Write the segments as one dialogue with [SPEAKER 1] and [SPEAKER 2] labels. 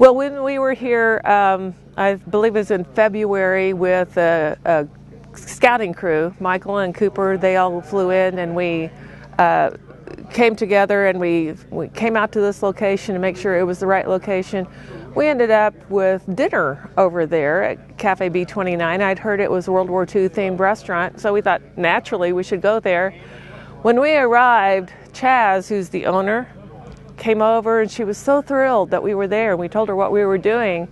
[SPEAKER 1] Well, when we were here, I believe it was in February with a scouting crew, Michael and Cooper, they all flew in, and we came together, and we came out to this location to make sure it was the right location. We ended up with dinner over there at Cafe B-29. I'd heard it was a World War II themed restaurant, so we thought naturally we should go there. When we arrived, Chaz, who's the owner, came over, and she was so thrilled that we were there, and we told her what we were doing.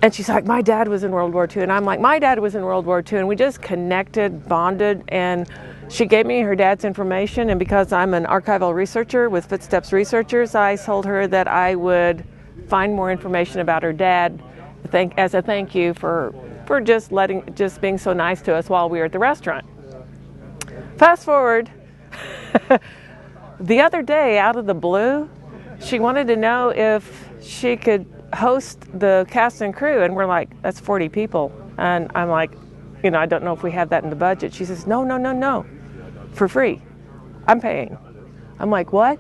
[SPEAKER 1] And she's like, my dad was in World War II. And I'm like, my dad was in World War II. And we just connected, bonded, and she gave me her dad's information. And because I'm an archival researcher with Footsteps Researchers, I told her that I would find more information about her dad as a thank you for just being so nice to us while we were at the restaurant. Fast forward, the other day, out of the blue, she wanted to know if she could host the cast and crew, and we're like, that's 40 people. And I'm like, I don't know if we have that in the budget. She says, no, for free. I'm paying. I'm like, what?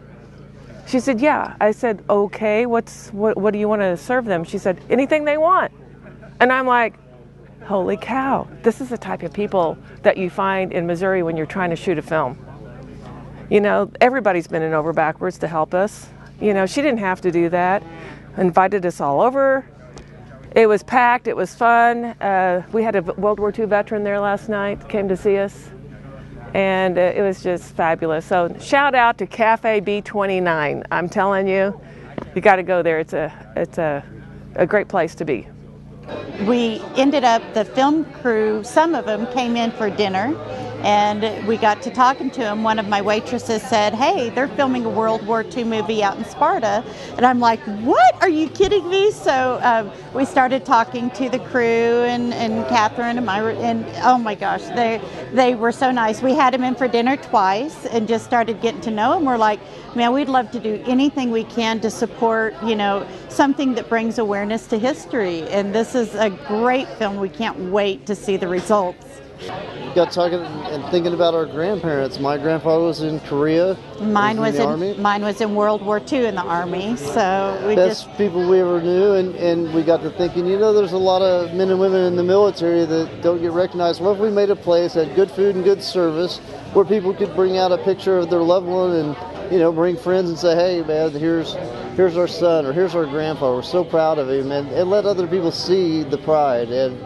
[SPEAKER 1] She said, yeah. I said, okay, what do you want to serve them? She said, anything they want. And I'm like, holy cow, this is the type of people that you find in Missouri when you're trying to shoot a film. Everybody's bending over backwards to help us. She didn't have to do that. Invited us all over. It was packed. It was fun. We had a World War II veteran there last night, came to see us, and it was just fabulous. So shout out to Cafe B-29. I'm telling you, you got to go there. It's a great place to be.
[SPEAKER 2] We ended up, the film crew, some of them came in for dinner, and we got to talking to them. One of my waitresses said, hey, they're filming a World War II movie out in Sparta. And I'm like, what? Are you kidding me? So we started talking to the crew and Catherine and Myra, and oh my gosh, they were so nice. We had them in for dinner twice and just started getting to know them. We're like, man, we'd love to do anything we can to support, something that brings awareness to history. And this is a great film. We can't wait to see the results.
[SPEAKER 3] Got talking and thinking about our grandparents. My grandfather was in Korea.
[SPEAKER 2] Mine was in
[SPEAKER 3] Army.
[SPEAKER 2] Mine was in World War II in the Army. So we
[SPEAKER 3] best people we ever knew, and we got to thinking, there's a lot of men and women in the military that don't get recognized. What if we made a place that had good food and good service where people could bring out a picture of their loved one and bring friends and say, hey man, here's our son, or here's our grandpa, we're so proud of him, and let other people see the pride. And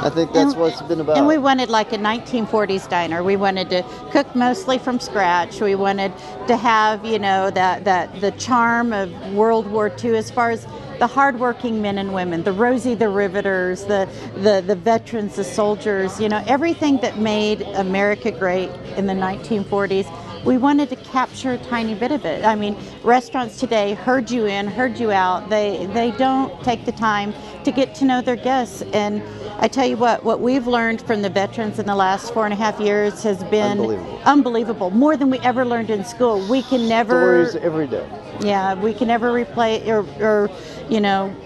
[SPEAKER 3] I think that's what it's been about.
[SPEAKER 2] And we wanted like a 1940s diner. We wanted to cook mostly from scratch. We wanted to have, the charm of World War II as far as the hardworking men and women, the Rosie the Riveters, the veterans, the soldiers, everything that made America great in the 1940s. We wanted to capture a tiny bit of it. I mean, restaurants today herd you in, herd you out. They don't take the time to get to know their guests. And I tell you what we've learned from the veterans in the last 4.5 years has been unbelievable. More than we ever learned in school. We can never...
[SPEAKER 3] Stories every day.
[SPEAKER 2] Yeah, we can never replay or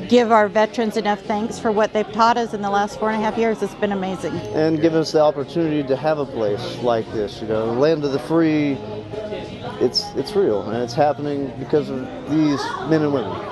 [SPEAKER 2] give our veterans enough thanks for what they've taught us in the last 4.5 years. It's been amazing.
[SPEAKER 3] And give us the opportunity to have a place like this, the land of the free. It's real, and it's happening because of these men and women.